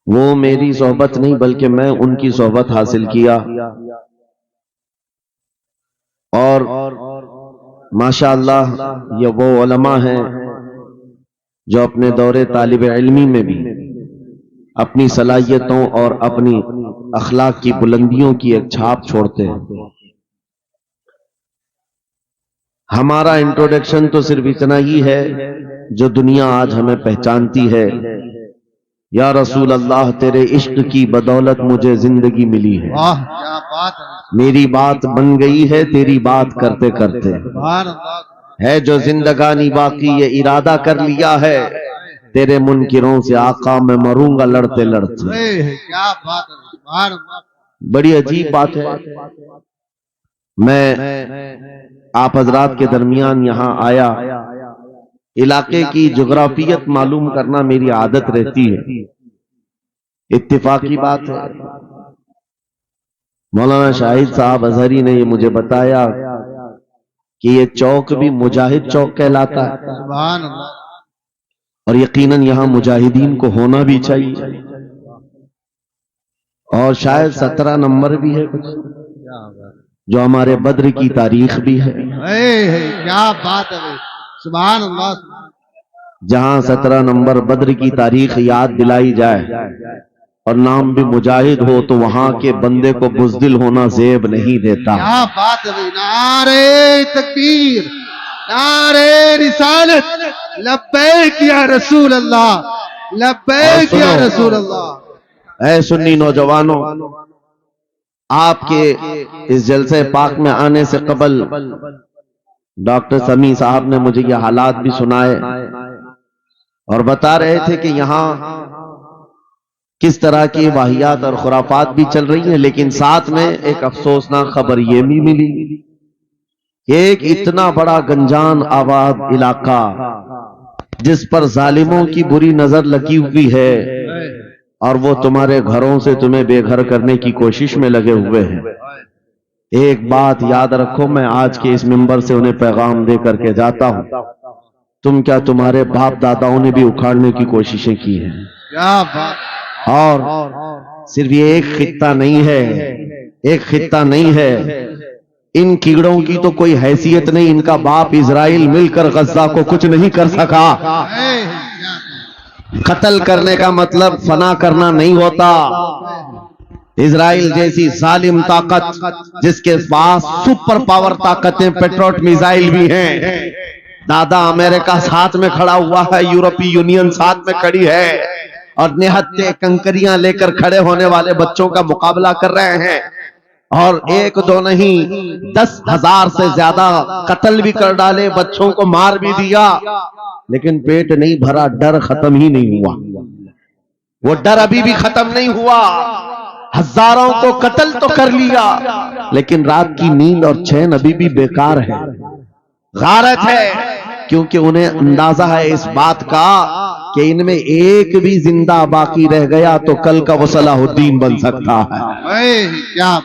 وہ میری صحبت نہیں بلکہ میں ان کی صحبت حاصل کیا، اور ماشاءاللہ یہ وہ علماء ہیں جو اپنے دور طالب علمی میں بھی اپنی صلاحیتوں اور اپنی اخلاق کی بلندیوں کی ایک چھاپ چھوڑتے ہیں۔ ہمارا انٹروڈکشن تو صرف اتنا ہی ہے جو دنیا آج ہمیں پہچانتی ہے۔ یا رسول اللہ تیرے عشق کی بدولت مجھے زندگی ملی ہے، واہ کیا بات ہے، میری بات بن گئی ہے تیری بات کرتے کرتے، سبحان اللہ، ہے جو زندگانی باقی یہ ارادہ کر لیا ہے، تیرے منکروں سے آقا میں مروں گا لڑتے لڑتے۔ کیا بات ہے، سبحان اللہ۔ بڑی عجیب بات ہے، میں آپ حضرات کے درمیان یہاں آیا، علاقے کی جغرافیت معلوم کرنا میری عادت رہتی ہے۔ اتفاقی بات ہے مولانا شاہد صاحب ازہری نے یہ مجھے بتایا کہ یہ چوک بھی مجاہد چوک کہلاتا ہے، سبحان اللہ، اور یقیناً یہاں مجاہدین کو ہونا بھی چاہیے، اور شاید 17 نمبر بھی ہے کچھ جو ہمارے بدر کی تاریخ بھی ہے، کیا بات ہے، سبحان اللہ۔ جہاں 17 نمبر بدر کی تاریخ یاد دلائی جائے اور نام بھی مجاہد ہو تو وہاں کے بندے کو بزدل ہونا زیب نہیں دیتا۔ کیا بات ہے، نعرہ تکبیر، نعرہ رسالت، لبیک یا رسول اللہ، لبیک یا رسول اللہ۔ اے سنی نوجوانوں، آپ کے اس جلسے پاک میں آنے سے قبل ڈاکٹر سمیع صاحب نے مجھے یہ حالات بھی سنائے اور بتا رہے تھے کہ یہاں کس طرح کی واہیات اور خرافات بھی چل رہی ہیں، لیکن ساتھ میں ایک افسوسناک خبر یہ بھی ملی، ایک اتنا بڑا گنجان آباد علاقہ جس پر ظالموں کی بری نظر لگی ہوئی ہے اور وہ تمہارے گھروں سے تمہیں بے گھر کرنے کی کوشش میں لگے ہوئے ہیں۔ ایک بات یاد رکھو، میں آج کے اس منبر سے انہیں پیغام دے کر کے جاتا ہوں، تم کیا تمہارے باپ داداؤں نے بھی اکھاڑنے کی کوششیں کی ہیں، کیا بات، اور صرف یہ ایک خطہ نہیں ہے، ایک خطہ نہیں ہے، ان کیڑوں کی تو کوئی حیثیت نہیں، ان کا باپ اسرائیل مل کر غزہ کو کچھ نہیں کر سکا۔ قتل کرنے کا مطلب فنا کرنا نہیں ہوتا۔ اسرائیل جیسی ظالم طاقت جس کے پاس سپر پاور طاقتیں پیٹروٹ میزائل بھی ہیں، دادا امریکہ ساتھ میں کھڑا ہوا ہے، یورپی یونین ساتھ میں کھڑی ہے، اور نہتے کنکریاں لے کر کھڑے ہونے والے بچوں کا مقابلہ کر رہے ہیں، اور ایک دو نہیں 10,000 سے زیادہ قتل بھی کر ڈالے، بچوں کو مار بھی دیا، لیکن پیٹ نہیں بھرا، ڈر ختم ہی نہیں ہوا، وہ ڈر ابھی بھی ختم نہیں ہوا۔ ہزاروں کو قتل تو کر لیا لیکن رات کی نیند اور چین ابھی بھی بیکار ہے، غارت ہے، کیونکہ انہیں اندازہ ہے اس بات کا کہ ان میں ایک بھی زندہ باقی رہ گیا تو کل کا وہ صلاح الدین بن سکتا ہے، کیا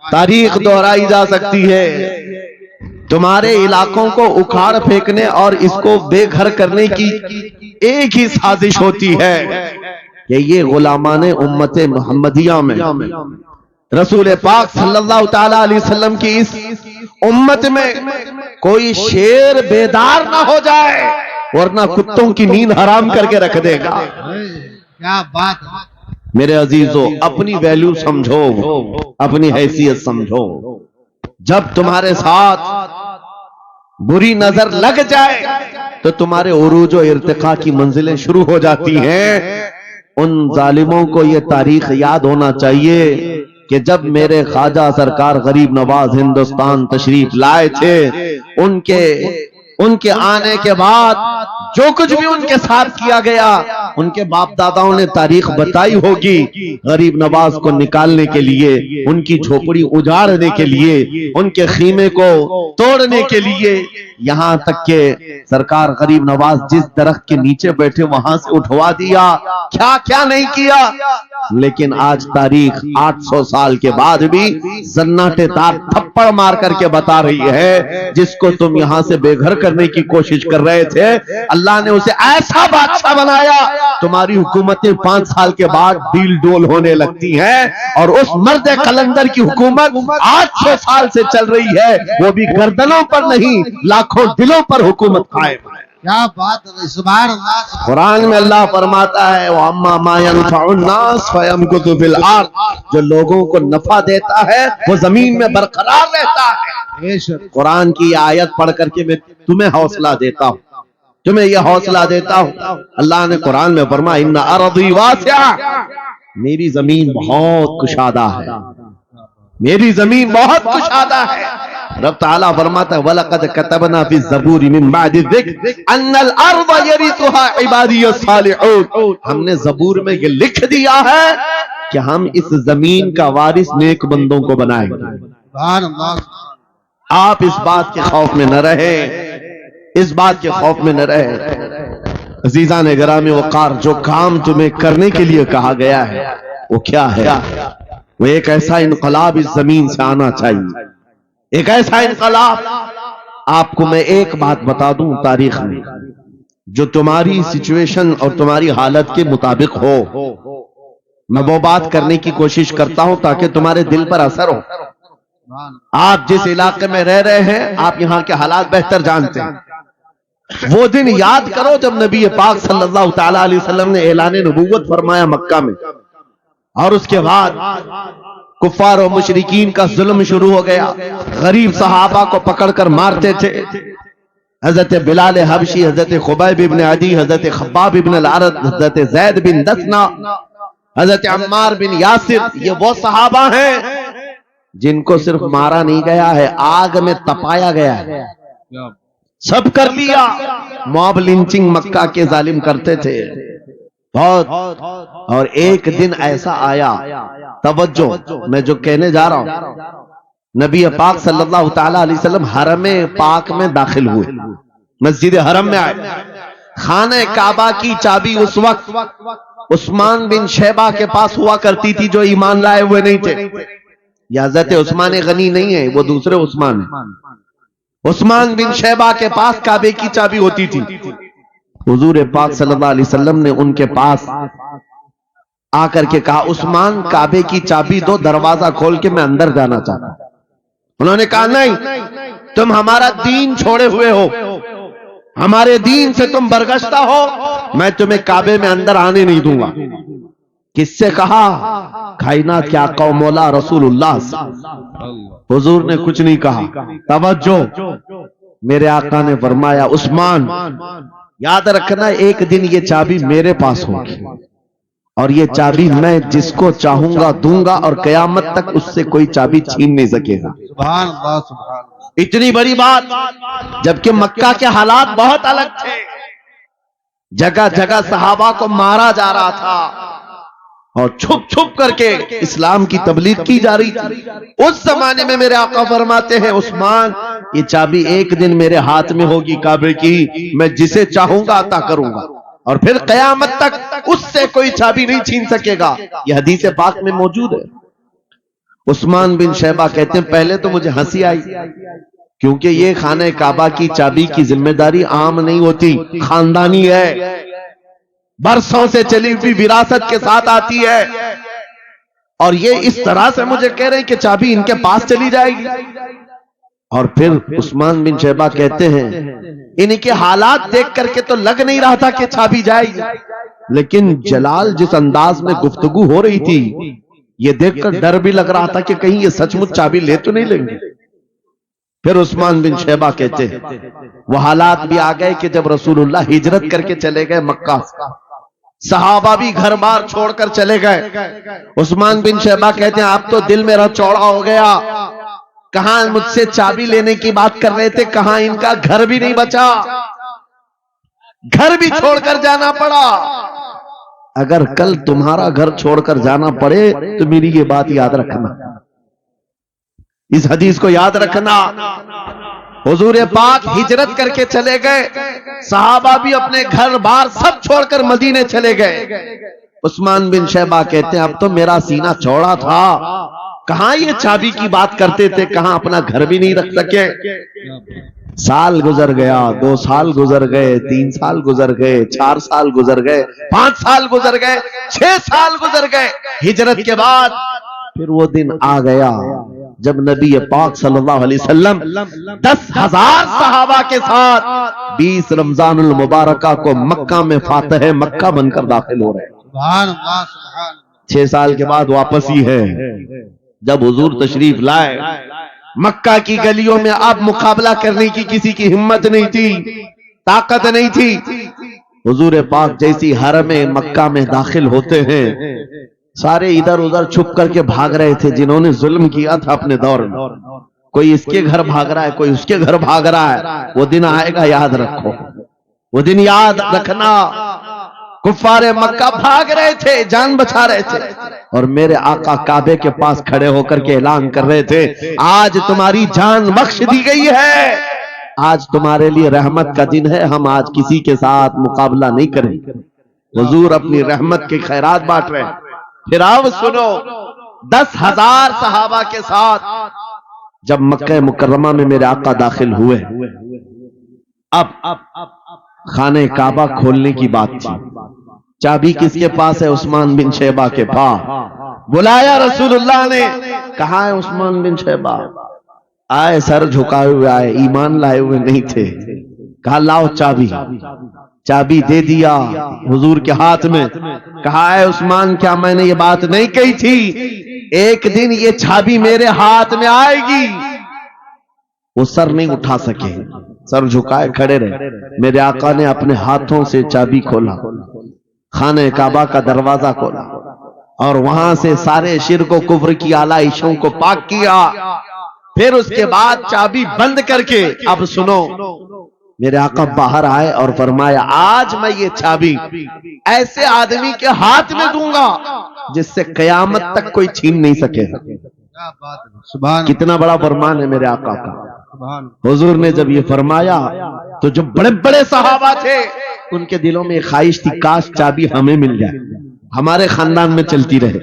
تاریخ دہرائی جا سکتی ہے۔ تمہارے علاقوں کو اکھاڑ پھینکنے اور اس کو بے گھر کرنے کی ایک ہی سازش ہوتی ہے کہ یہ غلامان امت محمدیہ میں رسول پاک صلی اللہ تعالی علیہ وسلم کی اس امت میں کوئی شیر بیدار نہ ہو جائے، ورنہ کتوں کی نیند حرام کر کے رکھ دے گا۔ کیا بات، میرے عزیزو، اپنی ویلیو سمجھو، اپنی حیثیت سمجھو، جب تمہارے ساتھ بری نظر لگ جائے تو تمہارے عروج و ارتقاء کی منزلیں شروع ہو جاتی ہیں۔ ان ظالموں کو یہ تاریخ یاد ہونا چاہیے کہ جب میرے خواجہ سرکار غریب نواز ہندوستان تشریف لائے تھے، ان کے آنے کے بعد جو کچھ بھی ان کے ساتھ کیا گیا، ان کے باپ داداؤں نے تاریخ بتائی ہوگی، غریب نواز کو نکالنے کے لیے، ان کی جھوپڑی اجاڑنے کے لیے، ان کے خیمے کو توڑنے کے لیے، یہاں تک کہ سرکار غریب نواز جس درخت کے نیچے بیٹھے وہاں سے اٹھوا دیا، کیا کیا نہیں کیا۔ لیکن آج تاریخ 800 سال کے بعد بھی زناٹے دار تھپڑ مار کر کے بتا رہی ہے جس کو تم یہاں سے بے گھر کرنے کی کوشش کر رہے تھے اللہ نے اسے ایسا بادشاہ بنایا تمہاری حکومتیں 5 سال کے بعد ڈیل ڈول ہونے لگتی ہیں اور اس مرد قلندر کی حکومت 800 سال سے چل رہی ہے وہ بھی گردنوں پر نہیں لاکھوں دلوں پر حکومت قائم ہے. کیا بات ہے سبحان اللہ. قرآن میں اللہ فرماتا ہے وَأَمَّا مَا يَنْفَعُ النَّاسَ فَيَمْكُثُ فِي الْأَرْضِ جو لوگوں کو نفع دیتا ہے وہ زمین میں برقرار رہتا ہے. بے شک. قرآن کی یہ آیت پڑھ کر کے میں تمہیں حوصلہ دیتا ہوں تمہیں یہ حوصلہ دیتا ہوں. اللہ نے قرآن میں فرمایا اِنَّ أَرْضِي وَاسِعَةٌ میری زمین بہت کشادہ ہے میری زمین بہت کشادہ ہے. رب تعالیٰ فرماتا ہے وَلَقَدْ كَتَبْنَا فِي الزَّبُورِ مِن بَعْدِ الذِّكْرِ أَنَّ الْأَرْضَ يَرِثُهَا عِبَادِيَ الصَّالِحُونَ ہم نے زبور میں یہ لکھ دیا ہے کہ ہم اس زمین کا وارث نیک بندوں کو بنائیں گے. سبحان اللہ. آپ اس بات کے خوف میں نہ رہے اس بات کے خوف میں نہ رہے. عزیزان گرامی وقار جو کام تمہیں کرنے کے لیے کہا گیا ہے وہ کیا ہے وہ ایک ایسا انقلاب اس زمین سے آنا چاہیے ایک ایسا انقلاب. آپ کو میں ایک بات بتا دوں تاریخ میں جو تمہاری سچویشن اور تمہاری حالت کے مطابق ہو میں وہ بات کرنے کی کوشش کرتا ہوں تاکہ تمہارے دل پر اثر ہو. آپ جس علاقے میں رہ رہے ہیں آپ یہاں کے حالات بہتر جانتے ہیں. وہ دن یاد کرو جب نبی پاک صلی اللہ تعالی علیہ وسلم نے اعلان نبوت فرمایا مکہ میں اور اس کے بعد کفار و مشرکین کا ظلم شروع ہو گیا. غریب صحابہ کو پکڑ کر مارتے تھے. حضرت بلال حبشی حضرت خبیب بن عدی حضرت خباب بن الارد حضرت زید بن دسنا حضرت عمار بن یاسر یہ وہ صحابہ ہیں جن کو صرف مارا نہیں گیا ہے آگ میں تپایا گیا ہے. سب کر لیا. موب لنچنگ مکہ کے ظالم کرتے تھے بہت. اور ایک دن ایسا آیا توجہ میں جو کہنے جا رہا ہوں نبی پاک صلی اللہ تعالی علیہ وسلم حرم پاک میں داخل ہوئے مسجد حرم میں آئے. خانہ کعبہ کی چابی اس وقت عثمان بن شیبہ کے پاس ہوا کرتی تھی جو ایمان لائے ہوئے نہیں تھے. یہ حضرت عثمان غنی نہیں ہے وہ دوسرے عثمان ہیں. عثمان بن شیبہ کے پاس کعبے کی چابی ہوتی تھی. حضور پاک صلی اللہ علیہ وسلم نے ان کے پاس آ کر کے کہا عثمان کعبے کی چابی دو دروازہ کھول کے میں اندر جانا چاہتا ہوں. انہوں نے کہا نہیں تم ہمارا دین چھوڑے ہوئے ہو ہمارے دین سے تم برگشتہ ہو میں تمہیں کعبے میں اندر آنے نہیں دوں گا. کس سے کہا کائنات کیا قوم مولا رسول اللہ. حضور نے کچھ نہیں کہا. توجہ میرے آقا نے فرمایا عثمان یاد رکھنا ایک دن یہ چابی میرے پاس ہوگی اور یہ چابی میں جس کو چاہوں گا دوں گا اور قیامت تک اس سے کوئی چابی چھین نہیں سکے گا. سبحان اللہ سبحان اللہ. اتنی بڑی بات جبکہ مکہ کے حالات بہت الگ تھے. جگہ جگہ صحابہ کو مارا جا رہا تھا اور چھپ چھپ کر کے اسلام کی تبلیغ کی جا رہی تھی. اس زمانے میں میرے آقا فرماتے ہیں عثمان یہ چابی ایک دن میرے ہاتھ میں ہوگی کعبے کی میں جسے چاہوں گا عطا کروں گا اور پھر قیامت تک اس سے کوئی چابی نہیں چھین سکے گا. یہ حدیث پاک میں موجود ہے. عثمان بن شیبہ کہتے ہیں پہلے تو مجھے ہنسی آئی کیونکہ یہ خانہ کعبہ کی چابی کی ذمہ داری عام نہیں ہوتی خاندانی ہے برسوں سے چلی ہوئی وراثت کے ساتھ آتی ہے اور یہ اس طرح سے مجھے کہہ رہے ہیں کہ چابی ان کے پاس چلی جائے گی. اور پھر عثمان بن شیبہ کہتے ہیں ان کے حالات دیکھ کر کے تو لگ نہیں رہا تھا کہ چابی جائے گی لیکن جلال جس انداز میں گفتگو ہو رہی تھی یہ دیکھ کر ڈر بھی لگ رہا تھا کہ کہیں یہ سچ مچ چابی لے تو نہیں لیں گے. پھر عثمان بن شیبہ کہتے ہیں وہ حالات بھی آ گئے کہ جب رسول اللہ ہجرت کر کے چلے گئے مکہ صحابہ بھی گھر بار چھوڑ کر چلے گئے. عثمان بن شیبہ کہتے ہیں اب تو دل میرا چوڑا ہو گیا کہاں مجھ سے چابی لینے کی بات کر رہے تھے کہاں ان کا گھر بھی نہیں بچا گھر بھی چھوڑ کر جانا پڑا. اگر کل تمہارا گھر چھوڑ کر جانا پڑے تو میری یہ بات یاد رکھنا اس حدیث کو یاد رکھنا. حضور پاک ہجرت کر کے چلے گئے صحابہ بھی اپنے گھر بار سب چھوڑ کر مدینے چلے گئے. عثمان بن شیبہ کہتے ہیں اب تو میرا سینہ چوڑا تھا، کہاں یہ چابی کی بات کرتے تھے، کہاں اپنا گھر بھی نہیں رکھ سکے۔ سال گزر گیا، 2 سال گزر گئے، 3 سال گزر گئے، 4 سال گزر گئے، 5 سال گزر گئے، 6 سال گزر گئے۔ ہجرت کے بعد پھر وہ دن آ گیا جب نبی پاک صلی اللہ علیہ وسلم 10,000 صحابہ کے ساتھ 20 رمضان المبارکہ کو مکہ میں فاتح مکہ بن کر داخل ہو رہے ہیں۔ سبحان اللہ سبحان اللہ۔ 6 سال کے بعد واپس ہی ہے جب حضور تشریف لائے۔ مکہ کی گلیوں میں اب مقابلہ کرنے کی کسی کی ہمت نہیں تھی، طاقت نہیں تھی۔ حضور پاک جیسی حرم مکہ میں داخل ہوتے ہیں، سارے ادھر ادھر چھپ کر کے بھاگ رہے تھے جنہوں نے ظلم کیا تھا اپنے دور میں۔ کوئی اس کے گھر بھاگ رہا ہے، کوئی اس کے گھر بھاگ رہا ہے۔ وہ دن آئے گا، یاد رکھو، وہ دن یاد رکھنا۔ کفار مکہ بھاگ رہے تھے، جان بچا رہے تھے، اور میرے آقا کعبے کے پاس کھڑے ہو کر کے اعلان کر رہے تھے آج تمہاری جان بخش دی گئی ہے، آج تمہارے لیے رحمت کا دن ہے، ہم آج کسی کے ساتھ مقابلہ نہیں کریں۔ حضور اپنی رحمت کے خیرات بانٹ رہے ہیں۔ پھر آپ سنو، 10,000 صحابہ کے ساتھ جب مکہ مکرمہ میں میرے آقا داخل ہوئے، اب خانہ کعبہ کھولنے کی بات تھی۔ چابی کس کے پاس ہے؟ عثمان بن شیبہ کے پاس۔ بلایا رسول اللہ نے، کہاں ہے عثمان بن شیبہ؟ آئے، سر جھکائے ہوئے آئے، ایمان لائے ہوئے نہیں تھے۔ کہا لاؤ چابی۔ چابی دے دیا حضور کے ہاتھ میں۔ کہا اے عثمان، کیا میں نے یہ بات نہیں کہی تھی ایک دن یہ چابی میرے ہاتھ میں آئے گی؟ وہ سر نہیں اٹھا سکے، سر جھکائے کھڑے رہے۔ میرے آقا نے اپنے ہاتھوں سے چابی کھولا، خانہ کعبہ کا دروازہ کھولا، اور وہاں سے سارے شرک و کفر کی آلائشوں کو پاک کیا۔ پھر اس کے بعد چابی بند کر کے، اب سنو، میرے آقا باہر آئے اور فرمایا آج میں یہ چابی ایسے آدمی کے ہاتھ میں دوں گا جس سے قیامت تک کوئی چھین نہیں سکے۔ کتنا بڑا فرمان ہے میرے آقا کا۔ حضور نے جب یہ فرمایا تو جو بڑے بڑے صحابہ تھے ان کے دلوں میں خواہش تھی کاش چابی ہمیں مل جائے، ہمارے خاندان میں چلتی رہے۔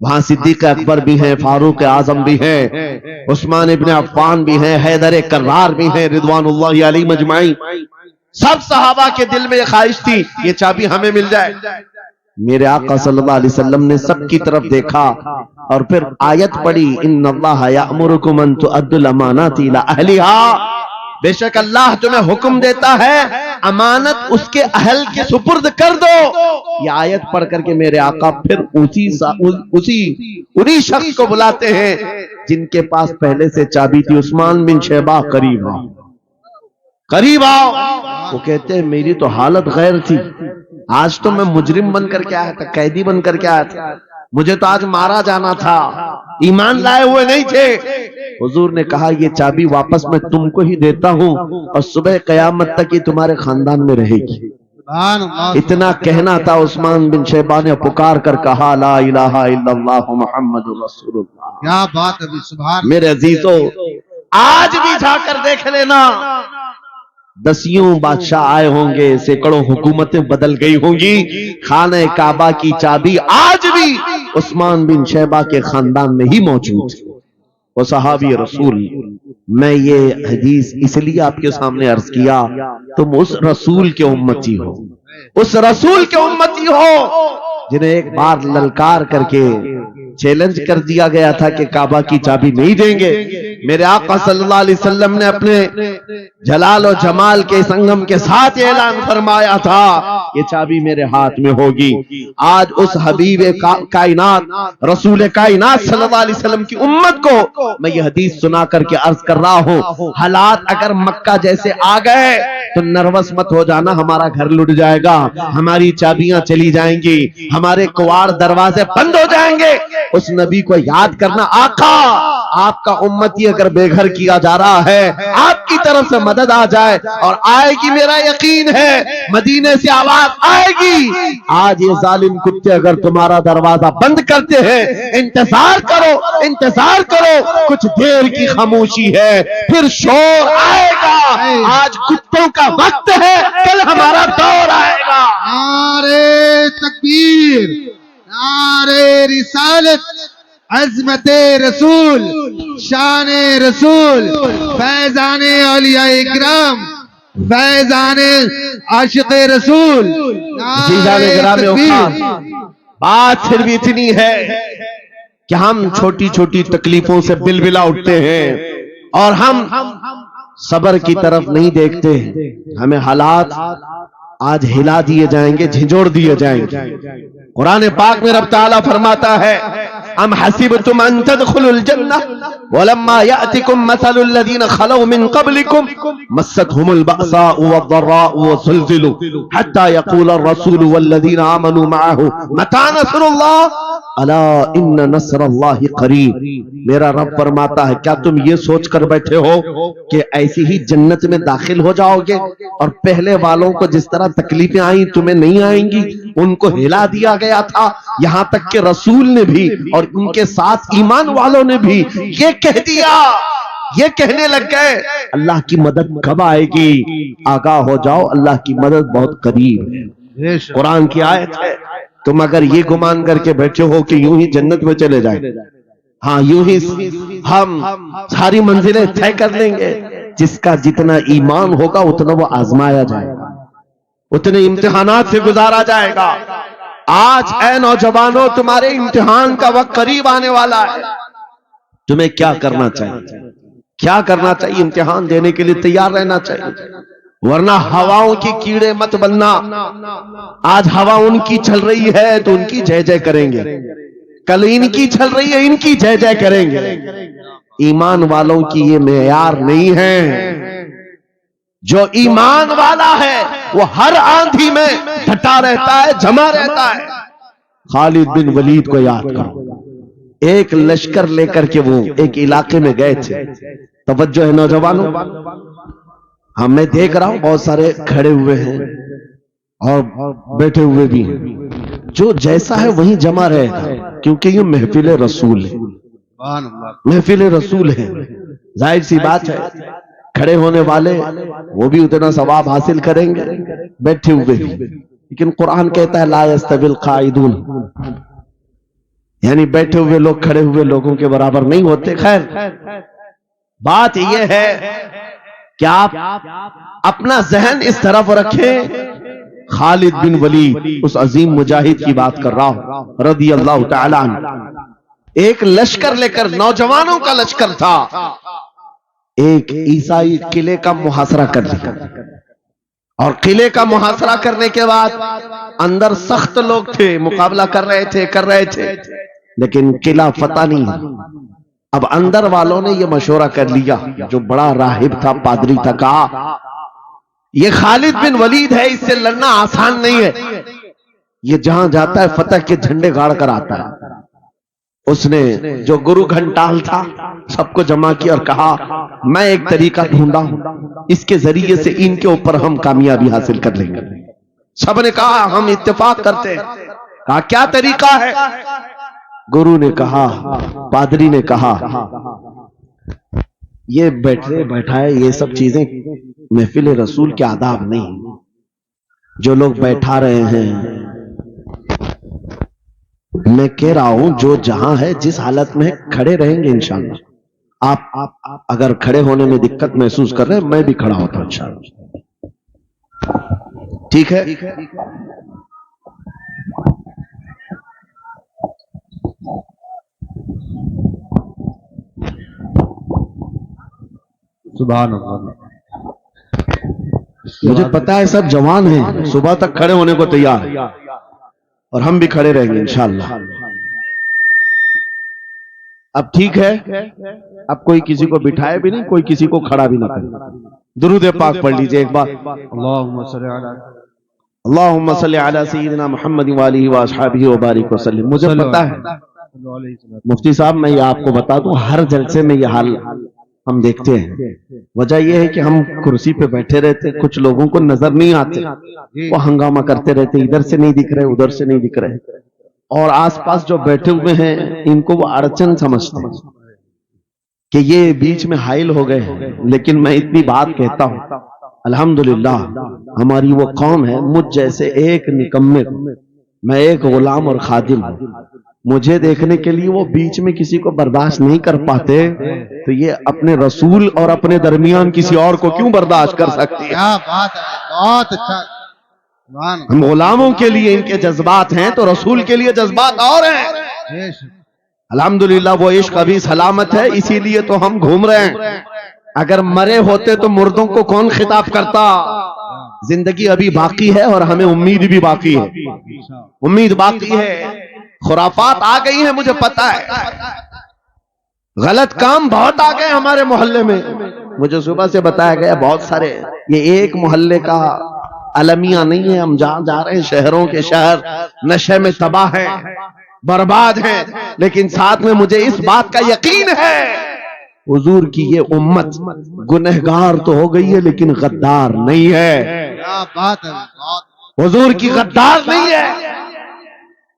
وہاں صدیق اکبر بھی ہیں، فاروق اعظم بھی ہیں، عثمان ابن عفان بھی ہیں، حیدر کرار بھی ہیں، رضوان اللہ علیہ مجمعین۔ سب صحابہ کے دل میں یہ خواہش تھی یہ چابی ہمیں مل جائے۔ میرے آقا صلی اللہ علیہ وسلم نے سب کی طرف دیکھا اور پھر آیت پڑھی ان اللہ یأمرکم ان تؤدوا الامانات الی اہلھا، بے شک اللہ تمہیں حکم دیتا ہے امانت اس کے اہل کے سپرد کر دو۔ یہ آیت پڑھ کر کے میرے آقا پھر انہی شخص کو بلاتے ہیں جن کے پاس پہلے سے چابی تھی، عثمان بن شیبہ قریب آؤ، قریب آؤ۔ وہ کہتے ہیں میری تو حالت غیر تھی، آج تو میں مجرم بن کر کے آیا تھا، قیدی بن کر کے آیا تھا، مجھے تو آج مارا جانا تھا، ایمان لائے ہوئے نہیں تھے۔ حضور نے کہا یہ چابی واپس میں تم کو ہی دیتا ہوں اور صبح قیامت تک یہ تمہارے خاندان میں رہے گی۔ اتنا کہنا تھا، عثمان بن شیبہ نے پکار کر کہا لا الہ الا اللہ محمد رسول اللہ۔ کیا بات ہے سبحان۔ میرے عزیزو آج بھی جا کر دیکھ لینا، 10 بادشاہ آئے ہوں گے، سینکڑوں حکومتیں بدل گئی ہوں گی، خانہ کعبہ کی چابی آج بھی عثمان بن شیبہ کے خاندان میں ہی موجود ہے۔ وہ صحابی رسول، میں یہ حدیث اس لیے آپ کے سامنے عرض کیا، تم اس رسول کے امتی ہو، اس رسول کے امتی ہو جنہیں ایک بار للکار کر کے چیلنج کر دیا گیا تھا کہ کعبہ کی چابی نہیں دیں گے۔ میرے آقا صلی اللہ علیہ وسلم نے اپنے جلال و جمال کے سنگم کے ساتھ اعلان فرمایا تھا یہ چابی میرے ہاتھ میں ہوگی۔ آج اس حبیب کائنات رسول کائنات صلی اللہ علیہ وسلم کی امت کو میں یہ حدیث سنا کر کے عرض کر رہا ہوں، حالات اگر مکہ جیسے آ گئے تو نروس مت ہو جانا، ہمارا گھر لٹ جائے گا، ہماری چابیاں چلی جائیں گی، ہمارے کواڑ دروازے بند ہو جائیں گے۔ اس نبی کو یاد کرنا، آقا آپ کا امتی اگر بے گھر کیا جا رہا ہے، آپ کی طرف سے مدد آ جائے، اور آئے گی، میرا یقین ہے مدینے سے آواز آئے گی۔ آج یہ ظالم کتے اگر تمہارا دروازہ بند کرتے ہیں، انتظار کرو، انتظار کرو، کچھ دیر کی خاموشی ہے، پھر شور آئے گا۔ آج کتوں کا وقت ہے، کل ہمارا دور آئے گا۔ نعرے تکبیر، نعرے رسالت، عظمت رسول، شان رسول، فیضان اولیاء اکرام، فیضان عاشق رسول۔ عزیزان گرامی تکبیر۔ بات صرف اتنی ہے کہ ہم چھوٹی چھوٹی تکلیفوں سے بلبلا اٹھتے ہیں، اور ہم صبر کی طرف نہیں دیکھتے۔ ہمیں حالات آج ہلا دیے جائیں گے، جھنجھوڑ دیے جائیں گے۔ قرآن پاک میں رب تعالیٰ فرماتا ہے، ام حسبتم ان تدخلوا الجنہ ولما یأتکم مثل الذین خلوا من قبلکم مستهم البأساء والضراء وزلزلوا حتى يقول الرسول والذین آمنوا معه متى نصر اللہ الا ان نصر اللہ قریب۔ میرا رب فرماتا ہے، کیا تم یہ سوچ کر بیٹھے ہو کہ ایسی ہی جنت میں داخل ہو جاؤ گے، اور پہلے والوں کو جس طرح تکلیفیں آئیں تمہیں نہیں آئیں گی؟ ان کو ہلا دیا گیا تھا، یہاں تک کہ رسول نے بھی اور ان کے ساتھ ایمان والوں نے بھی یہ کہہ دیا، یہ کہنے لگ گئے اللہ کی مدد کب آئے گی؟ آگاہ ہو جاؤ، اللہ کی مدد بہت قریب ہے۔ قرآن کی آیت ہے۔ تم اگر یہ گمان کر کے بیٹھے ہو کہ یوں ہی جنت میں چلے جائیں، ہاں یوں ہی ہم ساری منزلیں طے کر لیں گے، جس کا جتنا ایمان ہوگا اتنا وہ آزمایا جائے گا، اتنے امتحانات سے گزارا جائے گا۔ آج اے نوجوانوں، تمہارے امتحان کا وقت قریب آنے والا ہے۔ تمہیں کیا کرنا چاہیے؟ کیا کرنا چاہیے؟ امتحان دینے کے لیے تیار رہنا چاہیے، ورنہ ہواؤں کی کیڑے مت بننا۔ آج ہوا ان کی چل رہی ہے تو ان کی جے جے کریں گے، کل ان کی چل رہی ہے ان کی جے جے کریں گے۔ ایمان والوں کی یہ معیار نہیں ہے۔ جو ایمان والا ہے وہ ہر آندھی میں ڈٹا رہتا ہے، جمع رہتا ہے۔ خالد بن ولید کو یاد کرو، ایک لشکر لے کر کے وہ ایک علاقے میں گئے تھے۔ توجہ ہے نوجوانوں، میں دیکھ رہا ہوں بہت سارے کھڑے ہوئے ہیں اور بیٹھے ہوئے بھی ہیں، جو جیسا ہے وہیں جمع رہے گا، کیونکہ یہ محفل رسول ہے، محفل رسول ہے۔ ظاہر سی بات ہے کھڑے ہونے والے وہ بھی اتنا ثواب حاصل کریں گے، بیٹھے ہوئے بھی۔ لیکن قرآن کہتا ہے لا یستوی القاعدون، یعنی بیٹھے ہوئے لوگ کھڑے ہوئے لوگوں کے برابر نہیں ہوتے۔ خیر، بات یہ ہے کہ آپ اپنا ذہن اس طرف رکھیں۔ خالد بن ولید، اس عظیم مجاہد کی بات کر رہا ہوں رضی اللہ تعالیٰ عنہ، ایک لشکر لے کر، نوجوانوں کا لشکر تھا، ایک عیسائی قلعے کا محاصرہ کر لیا، اور قلعے کا محاصرہ کرنے کے بعد اندر سخت لوگ تھے، مقابلہ کر رہے تھے، لیکن قلعہ فتح نہیں۔ اب اندر والوں نے یہ مشورہ کر لیا، جو بڑا راہب تھا، پادری تھا، کہا یہ خالد بن ولید ہے، اس سے لڑنا آسان نہیں ہے، یہ جہاں جاتا ہے فتح کے جھنڈے گاڑ کر آتا ہے۔ اس نے جو گرو گھنٹال تھا سب کو جمع کیا اور کہا میں ایک طریقہ ڈھونڈا ہوں، اس کے ذریعے سے ان کے اوپر ہم کامیابی حاصل کر لیں گے۔ سب نے کہا ہم اتفاق کرتے ہیں۔ کہا کیا طریقہ ہے؟ گرو نے کہا، پادری نے کہا، یہ بیٹھائے یہ سب چیزیں محفل رسول کے آداب نہیں، جو لوگ بیٹھا رہے ہیں، میں کہہ رہا ہوں جو جہاں ہے جس حالت میں کھڑے رہیں گے انشاءاللہ۔ آپ اگر کھڑے ہونے میں دقت محسوس کر رہے ہیں، میں بھی کھڑا ہوتا ہوں انشاءاللہ، ٹھیک ہے؟ سبحان اللہ۔ مجھے پتا ہے سب جوان ہیں، صبح تک کھڑے ہونے کو تیار ہیں، اور ہم بھی کھڑے رہیں گے انشاءاللہ۔ اب ٹھیک ہے، اب کوئی کسی کو بٹھائے بھی نہیں، کوئی کسی کو کھڑا بھی نہ کرے۔ درود پاک پڑھ لیجئے ایک بار۔ اللہم صلی علی سیدنا محمد وآلہ واصحابہ وبارک وسلم۔ مجھے پتا ہے مفتی صاحب میں یہ آپ کو بتا دوں ہر جلسے میں یہ حال ہم دیکھتے ہیں. وجہ یہ ہے کہ ہم کرسی پہ بیٹھے رہتے کچھ لوگوں کو نظر نہیں آتے وہ ہنگامہ کرتے رہتے ادھر سے نہیں دکھ رہے ادھر سے نہیں دکھ رہے اور آس پاس جو بیٹھے ہوئے ہیں ان کو وہ اڑچن سمجھتے ہیں کہ یہ بیچ میں حائل ہو گئے ہیں. لیکن میں اتنی بات کہتا ہوں الحمدللہ ہماری وہ قوم ہے مجھ جیسے ایک نکمے میں ایک غلام اور خادم ہوں مجھے دیکھنے کے لیے وہ بیچ میں کسی کو برداشت نہیں کر پاتے تو یہ اپنے رسول اور اپنے درمیان کسی اور کو کیوں برداشت کر سکتی ہے؟ کیا بات ہے بہت اچھا سبحان اللہ. ہم غلاموں کے لیے ان کے جذبات ہیں تو رسول کے لیے جذبات اور ہیں. الحمدللہ وہ عشق ابھی سلامت ہے اسی لیے تو ہم گھوم رہے ہیں. اگر مرے ہوتے تو مردوں کو کون خطاب کرتا؟ زندگی ابھی باقی ہے اور ہمیں امید بھی باقی ہے امید باقی ہے. خرافات آ گئی ہیں مجھے پتا ہے غلط کام بہت آ گئے ہمارے محلے میں. مجھے صبح سے بتایا گیا بہت سارے یہ ایک محلے کا المیہ نہیں ہے ہم جہاں جا رہے ہیں شہروں کے شہر نشے میں تباہ ہیں برباد ہیں لیکن ساتھ میں مجھے اس بات کا یقین ہے حضور کی یہ امت گنہگار تو ہو گئی ہے لیکن غدار نہیں ہے. کیا بات ہے حضور کی غدار نہیں ہے.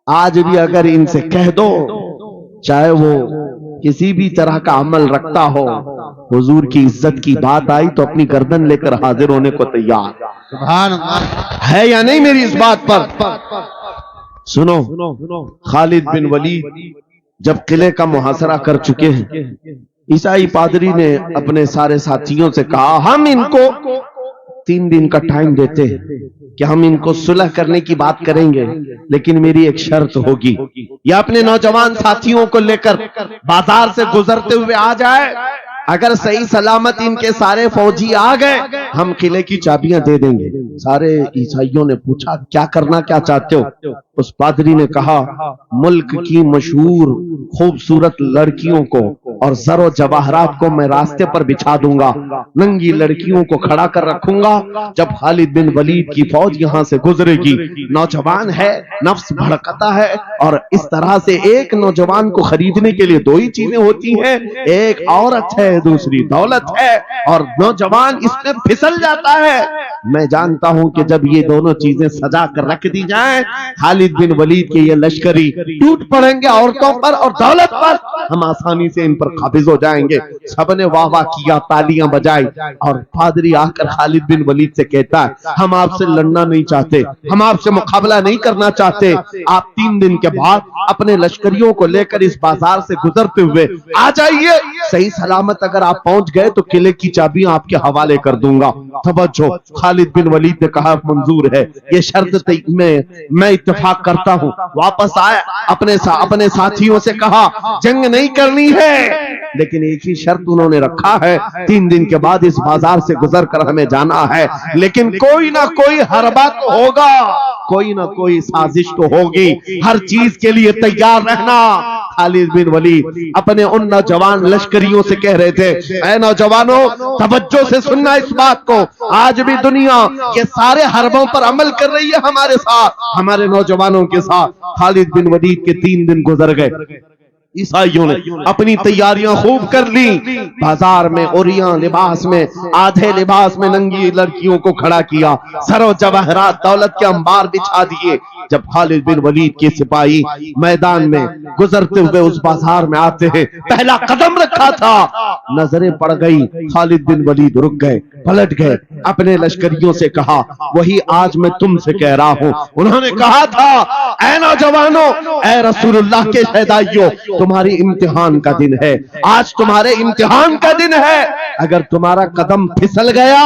آج بھی اگر ان سے کہہ دو چاہے وہ کسی بھی طرح کا عمل رکھتا ہو حضور کی عزت کی بات آئی تو اپنی گردن لے کر حاضر ہونے کو تیار سبحان اللہ ہے یا نہیں میری اس بات پر؟ سنو خالد بن ولید جب قلعے کا محاصرہ کر چکے ہیں عیسائی پادری نے اپنے سارے ساتھیوں سے کہا ہم ان کو 3 دن کا ٹائم دیتے ہیں کہ ہم ان کو صلح کرنے کی بات کریں گے لیکن میری ایک شرط ہوگی یہ اپنے نوجوان ساتھیوں کو لے کر بازار سے گزرتے ہوئے آ جائے اگر صحیح سلامت ان کے سارے فوجی آ گئے ہم قلعے کی چابیاں دے دیں گے. سارے عیسائیوں نے پوچھا کیا کرنا کیا چاہتے ہو؟ اس پادری نے کہا ملک کی مشہور خوبصورت لڑکیوں کو اور زر و جواہرات کو میں راستے پر بچھا دوں گا ننگی لڑکیوں کو کھڑا کر رکھوں گا جب خالد بن ولید کی فوج یہاں سے گزرے گی نوجوان ہے نفس بھڑکتا ہے اور اس طرح سے ایک نوجوان کو خریدنے کے لیے 2 ہی چیزیں ہوتی ہیں ایک عورت ہے دوسری دولت ہے اور نوجوان اس میں پھسل جاتا ہے. میں جانتا ہوں کہ جب یہ دونوں چیزیں سجا کر رکھ دی جائیں خالد بن ولید کے یہ لشکری ٹوٹ پڑیں گے عورتوں پر اور دولت پر ہم آسانی سے ان پر قابض ہو جائیں گے. سب نے واہ واہ کیا تالیاں بجائی اور پادری آ کر خالد بن ولید سے کہتا ہے ہم آپ سے لڑنا نہیں چاہتے ہم آپ سے مقابلہ نہیں کرنا چاہتے آپ 3 دن کے بعد اپنے لشکریوں کو لے کر اس بازار سے گزرتے ہوئے آ جائیے صحیح سلامت اگر آپ پہنچ گئے تو قلعے کی چابیاں آپ کے حوالے کر دوں گا. توجہ خالد بن ولید نے کہا منظور ہے یہ شرط میں اتفاق کرتا ہوں. واپس آئے اپنے ساتھیوں سے کہا جنگ نہیں کرنی ہے لیکن ایک ہی شرط انہوں نے رکھا ہے 3 دن کے بعد اس بازار سے گزر کر ہمیں جانا ہے لیکن کوئی نہ کوئی حربہ تو ہوگا کوئی نہ کوئی سازش تو ہوگی ہر چیز کے لیے تیار رہنا. خالد بن ولید اپنے ان نوجوان لشکریوں سے کہہ رہے تھے اے نوجوانوں توجہ سے سننا اس بات کو آج بھی دنیا کے سارے حربوں پر عمل کر رہی ہے ہمارے ساتھ ہمارے نوجوانوں کے ساتھ. خالد بن ولید کے 3 دن گزر گئے عیسائیوں نے اپنی تیاریاں خوب کر لی بازار میں اوریاں لباس میں آدھے لباس میں ننگی لڑکیوں کو کھڑا کیا سر و جواہرات دولت کے انبار بچھا دیے. جب خالد بن ولید کے سپاہی میدان میں گزرتے ہوئے اس بازار میں آتے ہیں پہلا قدم رکھا تھا نظریں پڑ گئی خالد بن ولید رک گئے پلٹ گئے اپنے لشکریوں سے کہا وہی آج میں تم سے کہہ رہا ہوں انہوں نے کہا تھا اے نوجوانوں اے رسول اللہ کے شہدائیوں تمہاری امتحان کا دن ہے آج تمہارے امتحان کا دن ہے اگر تمہارا قدم پھسل گیا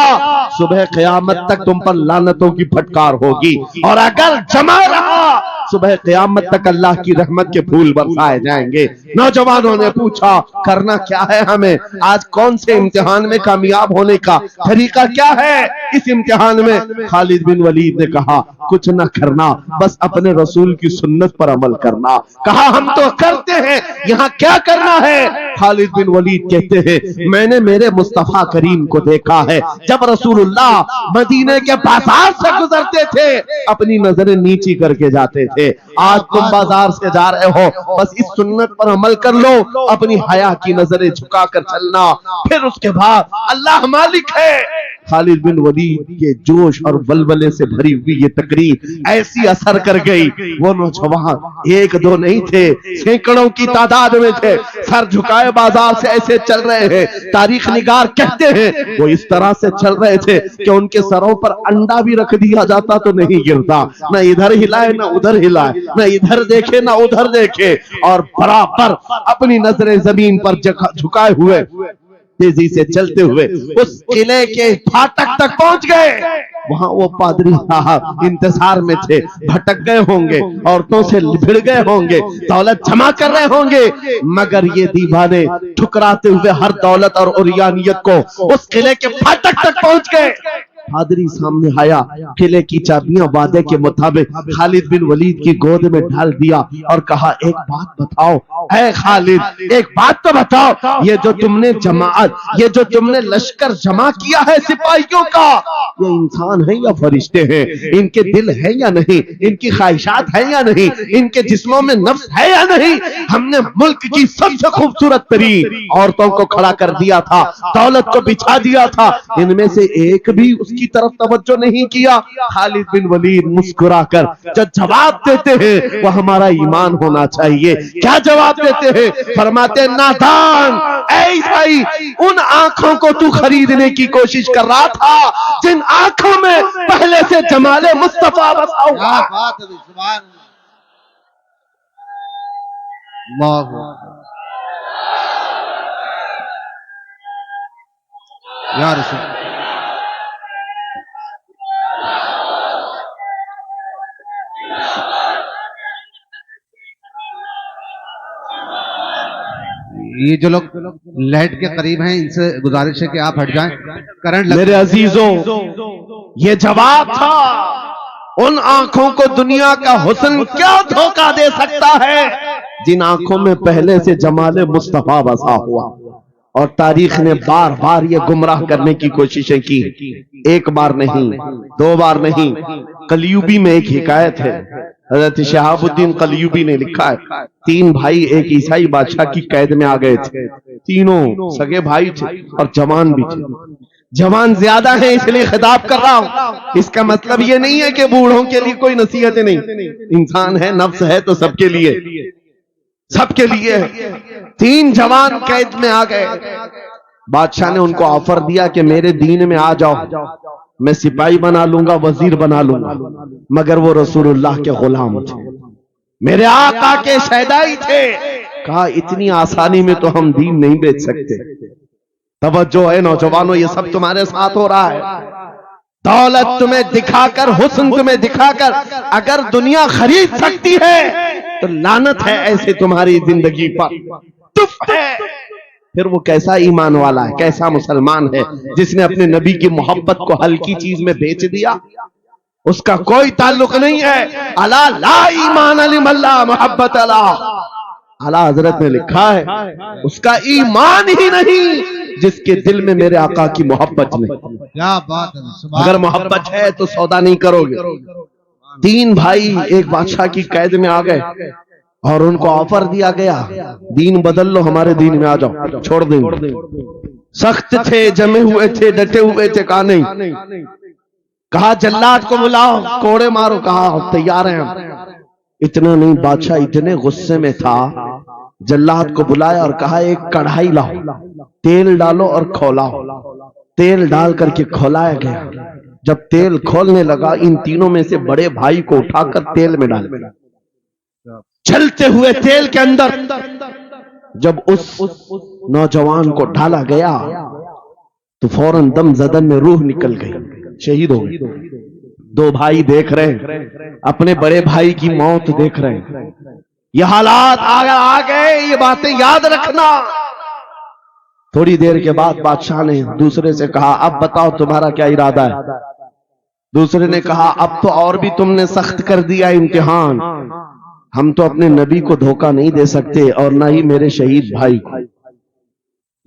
صبح قیامت تک تم پر لعنتوں کی پھٹکار ہوگی اور اگر جمع رہا صبح قیامت تک اللہ کی رحمت کے پھول برسائے جائیں گے. نوجوانوں نے پوچھا کرنا کیا ہے ہمیں آج کون سے امتحان میں کامیاب ہونے کا طریقہ کیا ہے اس امتحان میں؟ خالد بن ولید نے کہا کچھ نہ کرنا بس اپنے رسول کی سنت پر عمل کرنا. کہا ہم تو کرتے ہیں یہاں کیا کرنا ہے؟ خالد بن ولید کہتے ہیں میں نے میرے مصطفیٰ کریم کو دیکھا ہے جب رسول اللہ مدینے کے بازار سے گزرتے تھے اپنی نظریں نیچی کر کے جاتے تھے. آج تم بازار سے جا رہے ہو بس اس سنت پر عمل کر لو, اپنی حیا کی نظریں جھکا کر چلنا, پھر اس کے بعد اللہ مالک ہے. خالد بن ولید کے جوش اور بلبلے سے بھری ہوئی یہ تقریر ایسی اثر کر گئی. وہ نوجوان ایک دو نہیں تھے, سینکڑوں کی تعداد میں تھے, سر جھکائے بازار سے ایسے چل رہے ہیں. تاریخ نگار کہتے ہیں وہ اس طرح سے چل رہے تھے کہ ان کے سروں پر انڈا بھی رکھ دیا جاتا تو نہیں گرتا, نہ ادھر ہلائے نہ ادھر ہلائے, نہ ادھر دیکھے نہ ادھر دیکھے, اور برابر اپنی نظریں زمین پر جھکائے ہوئے تیزی سے چلتے ہوئے اس قلعے کے پھاٹک تک پہنچ گئے. وہاں وہ پادری صاحب انتظار میں تھے, بھٹک گئے ہوں گے, عورتوں سے بھڑ گئے ہوں گے, دولت جمع کر رہے ہوں گے, مگر یہ دیوانے ٹھکراتے ہوئے ہر دولت اور عریانیت کو اس قلعے کے پھاٹک تک پہنچ گئے. پادری سامنے آیا, قلعے کی چابیاں وعدے کے مطابق خالد بن ولید کی گود میں ڈال دیا اور کہا ایک بات بتاؤ اے خالد, ایک بات تو بتاؤ, یہ جو تم نے جماعت, یہ جو تم نے لشکر جمع کیا ہے سپاہیوں کا, یہ انسان ہیں یا فرشتے ہیں, ان کے دل ہیں یا نہیں, ان کی خواہشات ہیں یا نہیں, ان کے جسموں میں نفس ہے یا نہیں. ہم نے ملک کی سب سے خوبصورت ترین عورتوں کو کھڑا کر دیا تھا, دولت کو بچھا دیا تھا, ان میں سے ایک بھی اس کی طرف توجہ نہیں کیا. خالد بن ولید مسکرا کر جو جواب دیتے ہیں وہ ہمارا ایمان ہونا چاہیے. کیا جواب دیتے ہیں؟ فرماتے نادان, اے عیسائی, ان آنکھوں کو تو خریدنے کی کوشش کر رہا تھا جن آنکھوں میں پہلے سے جمال مصطفیٰ بسا ہوا. کیا بات ہے, سبحان اللہ. یا رسول یہ جو لوگ لائٹ کے قریب ہیں ان سے گزارش ہے کہ آپ ہٹ جائیں, کرنٹ. میرے عزیزوں, یہ جواب تھا. ان آنکھوں کو دنیا کا حسن کیا دھوکہ دے سکتا ہے جن آنکھوں میں پہلے سے جمال مصطفیٰ بسا ہوا. اور تاریخ نے بار بار یہ گمراہ کرنے کی کوششیں کی, ایک بار نہیں, دو بار نہیں. قلیوبی میں ایک حکایت ہے, حضرت شہاب الدین قلیوبی نے لکھا ہے, 3 بھائی ایک عیسائی بادشاہ کی قید میں آ گئے تھے. تینوں سگے بھائی تھے اور جوان بھی تھے. جوان زیادہ ہیں اس لیے خطاب کر رہا ہوں, اس کا مطلب یہ نہیں ہے کہ بوڑھوں کے لیے کوئی نصیحتیں نہیں. انسان ہے, نفس ہے, تو سب کے لیے, سب کے لیے. 3 جوان قید میں آ گئے. بادشاہ نے ان کو آفر دیا کہ میرے دین میں آ جاؤ, میں سپاہی بنا لوں گا, وزیر بنا لوں گا. مگر وہ رسول اللہ کے غلام تھے, میرے آقا کے شہدائی تھے. کہا اتنی آسانی میں تو ہم دین نہیں بیچ سکتے. توجہ ہے نوجوانوں, یہ سب تمہارے ساتھ ہو رہا ہے. دولت تمہیں دکھا کر, حسن تمہیں دکھا کر اگر دنیا خرید سکتی ہے تو لعنت ہے ایسے تمہاری زندگی پر, تف ہے. پھر وہ کیسا ایمان والا ہے, کیسا مسلمان ہے جس نے اپنے نبی کی محبت کو ہلکی چیز میں بیچ دیا. اس کا کوئی تعلق نہیں ہے. الا لا ایمان لمن لا محبت له, اعلیٰ حضرت نے لکھا ہے اس کا ایمان ہی نہیں جس کے دل میں میرے آقا کی محبت نہیں. کیا بات ہے, اگر محبت ہے تو سودا نہیں کرو گے. 3 بھائی ایک بادشاہ کی قید میں آ گئے اور ان کو آفر دیا گیا دین بدل لو, ہمارے دین میں آ جاؤ, چھوڑ دیں گے. سخت تھے, جمے ہوئے تھے, ڈٹے ہوئے تھے. کہا نہیں. کہا جلاد کو بلاؤ, کوڑے مارو. کہا تیار ہیں ہم. اتنا نہیں, بادشاہ اتنے غصے میں تھا, جلاد کو بلایا اور کہا ایک کڑھائی لاؤ, تیل ڈالو اور کھولاؤ. تیل ڈال کر کے کھولایا گیا. جب تیل کھولنے لگا ان تینوں میں سے بڑے بھائی کو اٹھا کر تیل میں ڈال دیا. چلتے ہوئے تیل کے اندر جب اس نوجوان کو ڈالا گیا تو فوراً دم زدن میں روح نکل گئی, شہید ہو گئے. 2 بھائی دیکھ رہے ہیں, اپنے بڑے بھائی کی موت دیکھ رہے ہیں. یہ حالات آ گئے, یہ باتیں یاد رکھنا. تھوڑی دیر کے بعد بادشاہ نے دوسرے سے کہا اب بتاؤ تمہارا کیا ارادہ ہے. دوسرے نے کہا اب تو اور بھی تم نے سخت کر دیا امتحان, ہم تو اپنے نبی کو دھوکہ نہیں دے سکتے اور نہ ہی میرے شہید بھائی کو.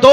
2